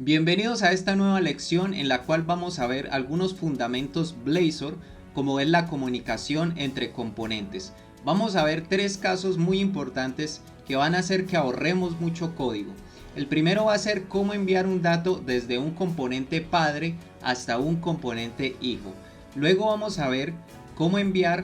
Bienvenidos a esta nueva lección en la cual vamos a ver algunos fundamentos Blazor, como es la comunicación entre componentes. Vamos a ver tres casos muy importantes que van a hacer que ahorremos mucho código. El primero va a ser cómo enviar un dato desde un componente padre hasta un componente hijo. Luego vamos a ver cómo enviar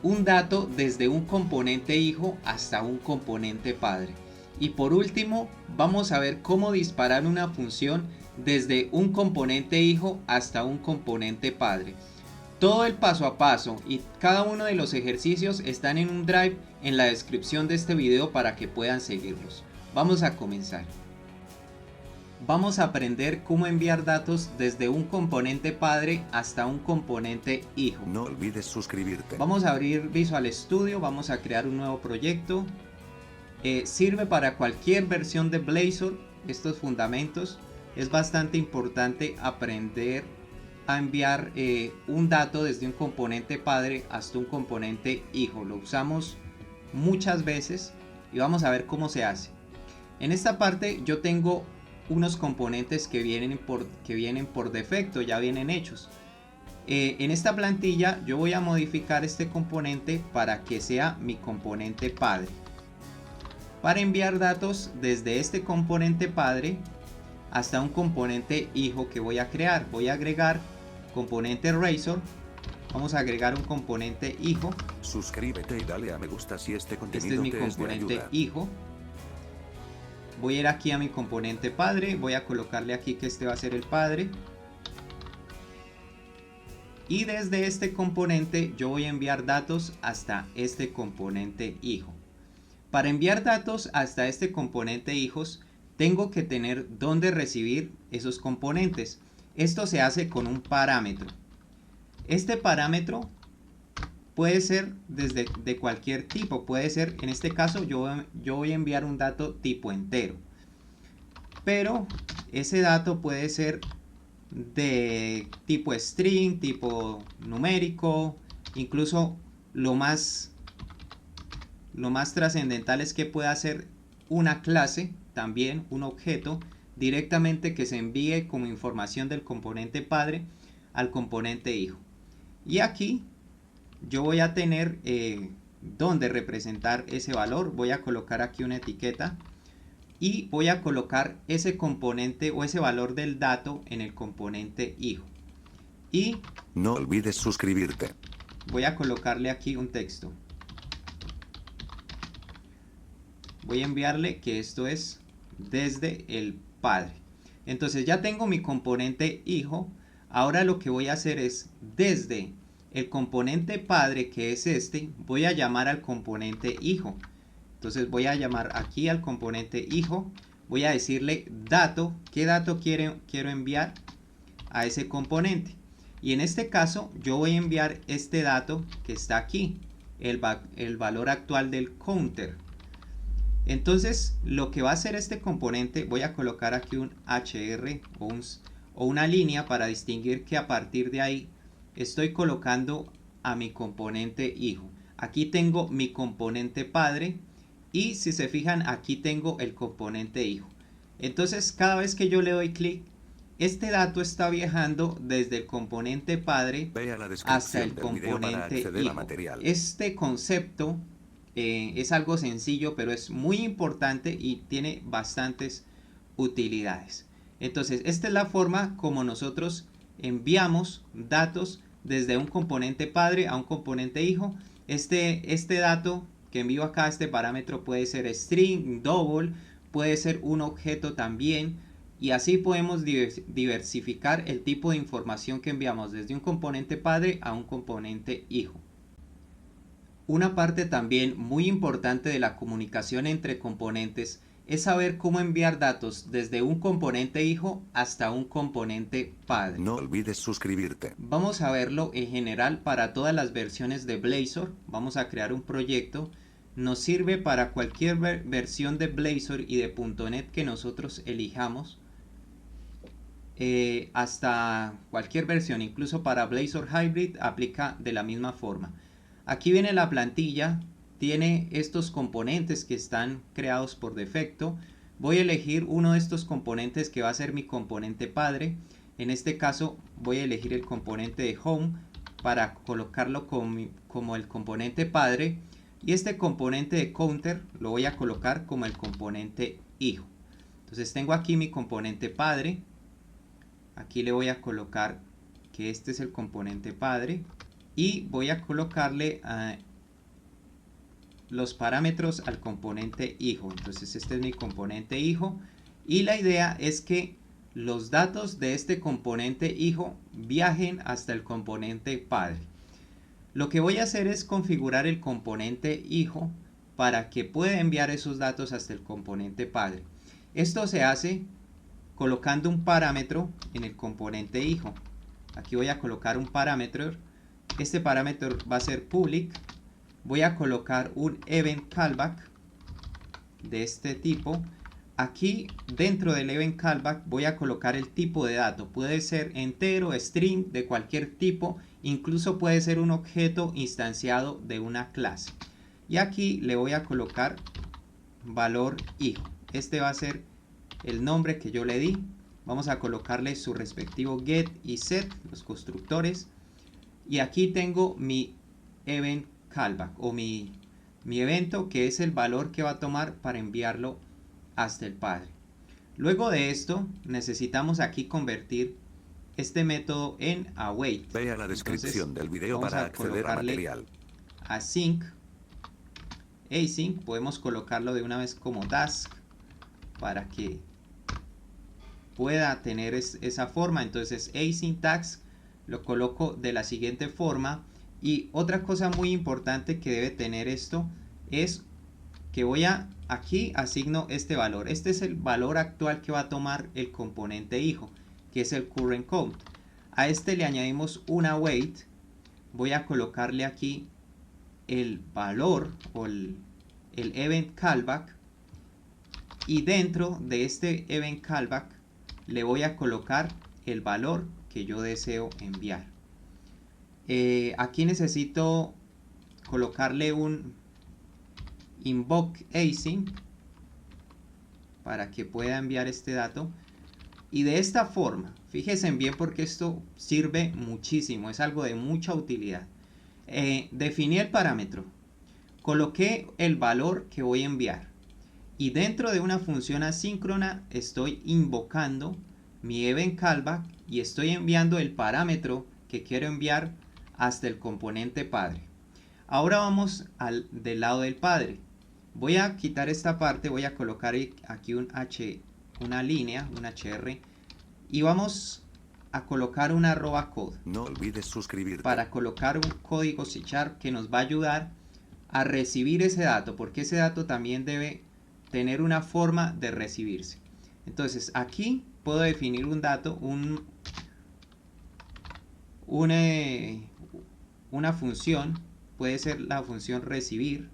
un dato desde un componente hijo hasta un componente padre. Y por último, vamos a ver cómo disparar una función desde un componente hijo hasta un componente padre. Todo el paso a paso y cada uno de los ejercicios están en un drive en la descripción de este video para que puedan seguirlos. Vamos a comenzar. Vamos a aprender cómo enviar datos desde un componente padre hasta un componente hijo. No olvides suscribirte. Vamos a abrir Visual Studio, vamos a crear un nuevo proyecto. Sirve para cualquier versión de Blazor, estos fundamentos. Es bastante importante aprender a enviar un dato desde un componente padre hasta un componente hijo. Lo usamos muchas veces y vamos a ver cómo se hace. En esta parte yo tengo unos componentes que vienen por defecto, ya vienen hechos. En esta plantilla yo voy a modificar este componente para que sea mi componente padre. Para enviar datos desde este componente padre hasta un componente hijo que voy a crear, voy a agregar componente Razor. Vamos a agregar un componente hijo. Suscríbete y dale a me gusta si este Este es contenido mi te es de componente ayuda. hijo. Voy a ir aquí a mi componente padre, voy a colocarle aquí que este va a ser el padre. Y desde este componente yo voy a enviar datos hasta este componente hijo. Para enviar datos hasta este componente hijos, tengo que tener dónde recibir esos componentes. Esto se hace con un parámetro. Este parámetro puede ser de cualquier tipo. Puede ser, en este caso, yo voy a enviar un dato tipo entero. Pero ese dato puede ser de tipo string, tipo numérico, incluso lo más trascendental es que pueda ser una clase, también un objeto, directamente que se envíe como información del componente padre al componente hijo. Y aquí yo voy a tener donde representar ese valor. Voy a colocar aquí una etiqueta y voy a colocar ese componente o ese valor del dato en el componente hijo. Y no olvides suscribirte. Voy a colocarle aquí un texto. Voy a enviarle que esto es desde el padre. Entonces ya tengo mi componente hijo. Ahora lo que voy a hacer es desde el componente padre, que es este, voy a llamar al componente hijo. Entonces voy a llamar aquí al componente hijo. Voy a decirle dato. ¿Qué dato quiero enviar a ese componente? Y en este caso yo voy a enviar este dato que está aquí, el valor actual del counter. Entonces lo que va a hacer este componente, voy a colocar aquí un HR o una línea para distinguir que a partir de ahí estoy colocando a mi componente hijo. Aquí tengo mi componente padre y si se fijan aquí tengo el componente hijo. Entonces cada vez que yo le doy clic, este dato está viajando desde el componente padre hasta el componente hijo. Este concepto es algo sencillo, pero es muy importante y tiene bastantes utilidades. Entonces, esta es la forma como nosotros enviamos datos desde un componente padre a un componente hijo. Este dato que envío acá, este parámetro puede ser string, double, puede ser un objeto también. Y así podemos diversificar el tipo de información que enviamos desde un componente padre a un componente hijo. Una parte también muy importante de la comunicación entre componentes es saber cómo enviar datos desde un componente hijo hasta un componente padre. No olvides suscribirte. Vamos a verlo en general para todas las versiones de Blazor. Vamos a crear un proyecto. Nos sirve para cualquier versión de Blazor y de .NET que nosotros elijamos. Hasta cualquier versión, incluso para Blazor Hybrid aplica de la misma forma. Aquí viene la plantilla, tiene estos componentes que están creados por defecto. voy a elegir uno de estos componentes que va a ser mi componente padre. En este caso voy a elegir el componente de home para colocarlo como el componente padre, y este componente de counter lo voy a colocar como el componente hijo. Entonces tengo aquí mi componente padre, aquí le voy a colocar que este es el componente padre y voy a colocarle los parámetros al componente hijo. Entonces este es mi componente hijo y la idea es que los datos de este componente hijo viajen hasta el componente padre. Lo que voy a hacer es configurar el componente hijo para que pueda enviar esos datos hasta el componente padre. Esto se hace colocando un parámetro en el componente hijo. Aquí voy a colocar un parámetro. Este parámetro va a ser public. Voy a colocar un event callback de este tipo. Aquí dentro del event callback voy a colocar el tipo de dato. Puede ser entero, string, de cualquier tipo. Incluso puede ser un objeto instanciado de una clase. Y aquí le voy a colocar valor hijo. Este va a ser el nombre que yo le di. Vamos a colocarle su respectivo get y set, los constructores. Y aquí tengo mi event callback o mi evento, que es el valor que va a tomar para enviarlo hasta el padre. Luego de esto necesitamos aquí convertir este método en await. Vea la descripción del video para acceder a material. Async, async, podemos colocarlo de una vez como task para que pueda tener esa forma. Entonces async task lo coloco de la siguiente forma. Y otra cosa muy importante que debe tener esto es que aquí asigno este valor. Este es el valor actual que va a tomar el componente hijo, que es el current count. A este le añadimos un await. Voy a colocarle aquí el valor o el event callback, y dentro de este event callback le voy a colocar el valor que yo deseo enviar. Aquí necesito colocarle un invoke async para que pueda enviar este dato. Y de esta forma, fíjense bien porque esto sirve muchísimo, es algo de mucha utilidad. Definí el parámetro, coloqué el valor que voy a enviar y dentro de una función asíncrona estoy invocando mi event callback y estoy enviando el parámetro que quiero enviar hasta el componente padre. Ahora vamos del lado del padre. Voy a quitar esta parte, voy a colocar aquí una línea, un hr, y vamos a colocar una @code. No olvides suscribirte. Para colocar un código C# que nos va a ayudar a recibir ese dato, porque ese dato también debe tener una forma de recibirse. Entonces aquí puedo definir un dato, una función, puede ser la función recibir.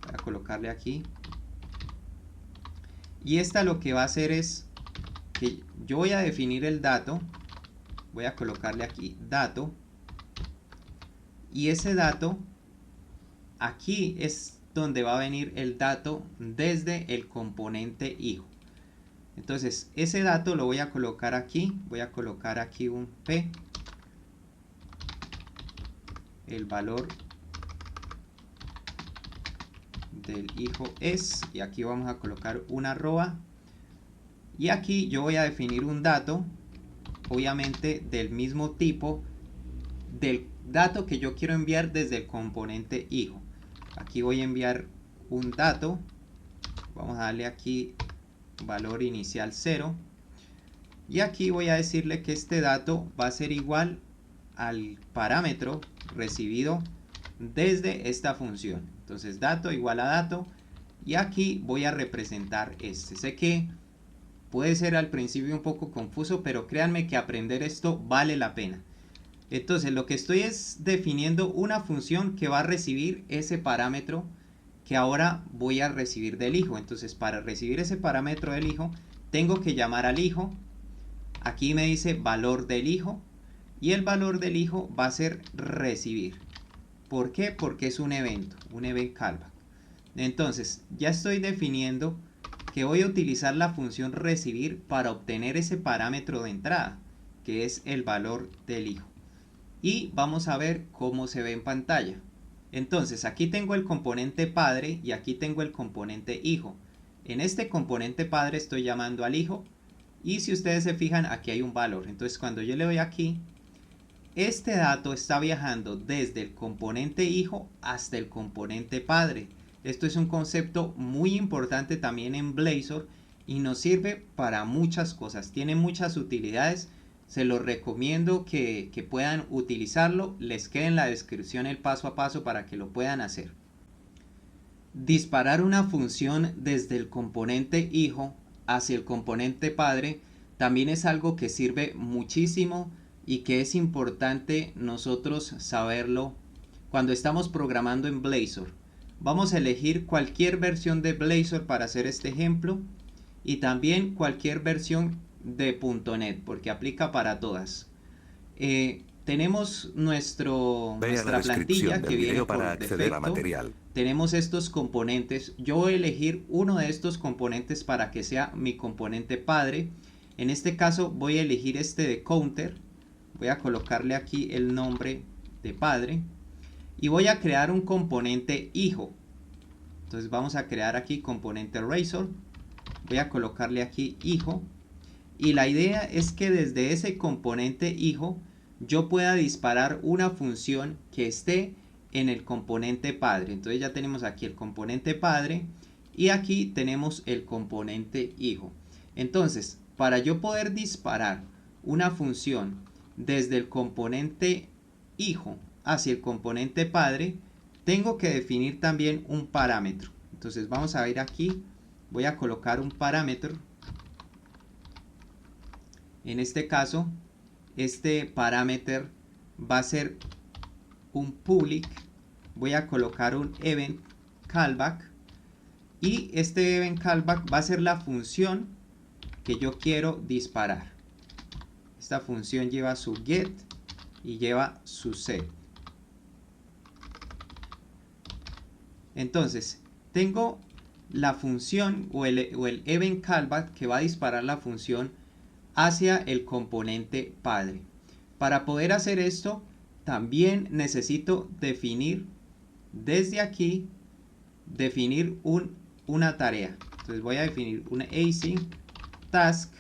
Voy a colocarle aquí. Y esta lo que va a hacer es que yo voy a definir el dato. Voy a colocarle aquí dato. Y ese dato, aquí es donde va a venir el dato desde el componente hijo. Entonces ese dato lo voy a colocar aquí. Voy a colocar aquí un p. El valor del hijo es, y aquí vamos a colocar una arroba, y aquí yo voy a definir un dato, obviamente del mismo tipo del dato que yo quiero enviar desde el componente hijo. Aquí voy a enviar un dato, vamos a darle aquí valor inicial 0, y aquí voy a decirle que este dato va a ser igual al parámetro recibido desde esta función. Entonces dato igual a dato, y aquí voy a representar este. Sé que puede ser al principio un poco confuso, pero créanme que aprender esto vale la pena. Entonces lo que estoy es definiendo una función que va a recibir ese parámetro que ahora voy a recibir del hijo. Entonces para recibir ese parámetro del hijo tengo que llamar al hijo. Aquí me dice valor del hijo, y el valor del hijo va a ser recibir. ¿Por qué? Porque es un evento, un event callback. Entonces ya estoy definiendo que voy a utilizar la función recibir para obtener ese parámetro de entrada, que es el valor del hijo. Y vamos a ver cómo se ve en pantalla. Entonces aquí tengo el componente padre y aquí tengo el componente hijo. En este componente padre estoy llamando al hijo y si ustedes se fijan aquí hay un valor. Entonces cuando yo le doy aquí, este dato está viajando desde el componente hijo hasta el componente padre. Esto es un concepto muy importante también en Blazor y nos sirve para muchas cosas. Tiene muchas utilidades. Se los recomiendo que puedan utilizarlo. Les queda en la descripción el paso a paso para que lo puedan hacer. Disparar una función desde el componente hijo hacia el componente padre también es algo que sirve muchísimo y que es importante nosotros saberlo cuando estamos programando en Blazor. Vamos a elegir cualquier versión de Blazor para hacer este ejemplo y también cualquier versión de .NET porque aplica para todas. Tenemos nuestra plantilla que viene por defecto. Tenemos estos componentes. Yo voy a elegir uno de estos componentes para que sea mi componente padre. En este caso voy a elegir este de counter. Voy a colocarle aquí el nombre de padre. Y voy a crear un componente hijo. Entonces vamos a crear aquí componente Razor. Voy a colocarle aquí hijo. Y la idea es que desde ese componente hijo yo pueda disparar una función que esté en el componente padre. Entonces ya tenemos aquí el componente padre y aquí tenemos el componente hijo. Entonces, para yo poder disparar una función desde el componente hijo hacia el componente padre, tengo que definir también un parámetro. Entonces vamos a ir aquí, voy a colocar un parámetro. En este caso, este parámetro va a ser un public. Voy a colocar un event callback y este event callback va a ser la función que yo quiero disparar. Esta función lleva su get y lleva su set. Entonces tengo la función o el event callback que va a disparar la función hacia el componente padre. Para poder hacer esto también necesito definir desde aquí una tarea. Entonces voy a definir una async task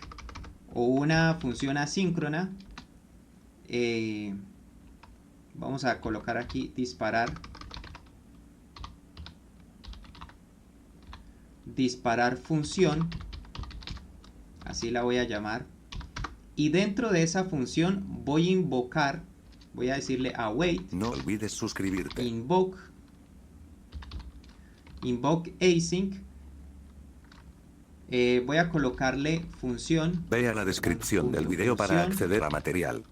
o una función asíncrona. Vamos a colocar aquí disparar función, así la voy a llamar, y dentro de esa función voy a invocar, voy a decirle await, no olvides suscribirte, invoke async, voy a colocarle función, ve a la descripción del video para acceder a material,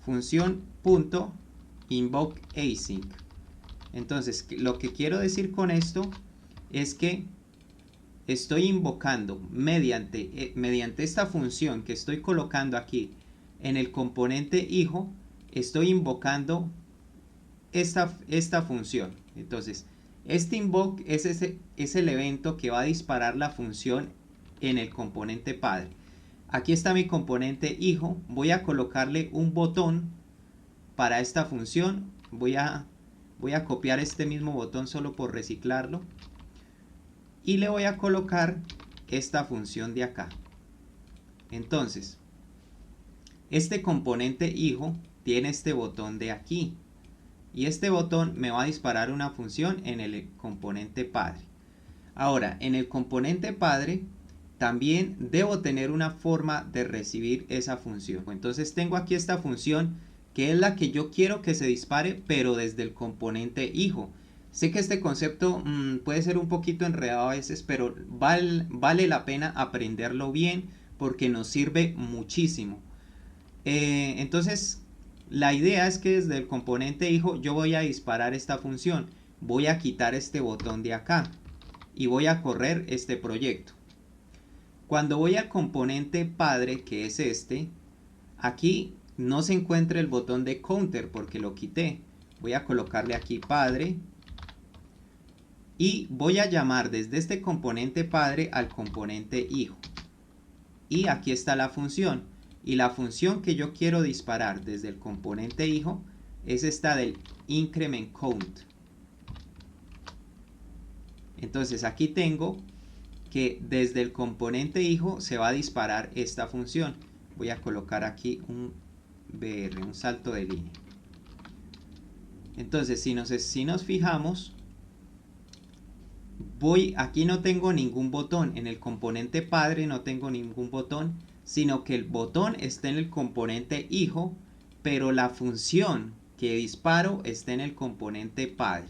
función punto invoke async. Entonces lo que quiero decir con esto es que estoy invocando mediante esta función que estoy colocando aquí en el componente hijo, estoy invocando esta función. Entonces este invoke es el evento que va a disparar la función en el componente padre. Aquí está mi componente hijo, voy a colocarle un botón para esta función. Voy a copiar este mismo botón solo por reciclarlo y le voy a colocar esta función de acá. Entonces este componente hijo tiene este botón de aquí y este botón me va a disparar una función en el componente padre. Ahora en el componente padre también debo tener una forma de recibir esa función. Entonces tengo aquí esta función que es la que yo quiero que se dispare, pero desde el componente hijo. Sé que este concepto puede ser un poquito enredado a veces, pero vale la pena aprenderlo bien porque nos sirve muchísimo. Entonces la idea es que desde el componente hijo yo voy a disparar esta función. Voy a quitar este botón de acá y voy a correr este proyecto. Cuando voy al componente padre, que es este, aquí no se encuentra el botón de counter porque lo quité. Voy a colocarle aquí padre y voy a llamar desde este componente padre al componente hijo. Y aquí está la función. Y la función que yo quiero disparar desde el componente hijo es esta del increment count. Entonces aquí tengo que desde el componente hijo se va a disparar esta función. Voy a colocar aquí un BR, un salto de línea. Entonces si nos fijamos, aquí no tengo ningún botón, en el componente padre no tengo ningún botón, sino que el botón está en el componente hijo, pero la función que disparo está en el componente padre.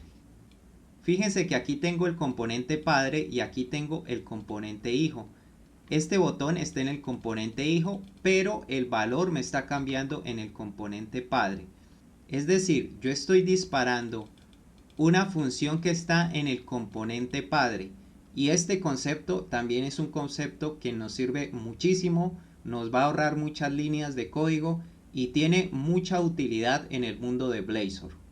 Fíjense que aquí tengo el componente padre y aquí tengo el componente hijo. Este botón está en el componente hijo, pero el valor me está cambiando en el componente padre. Es decir, yo estoy disparando una función que está en el componente padre. Y este concepto también es un concepto que nos sirve muchísimo, nos va a ahorrar muchas líneas de código y tiene mucha utilidad en el mundo de Blazor.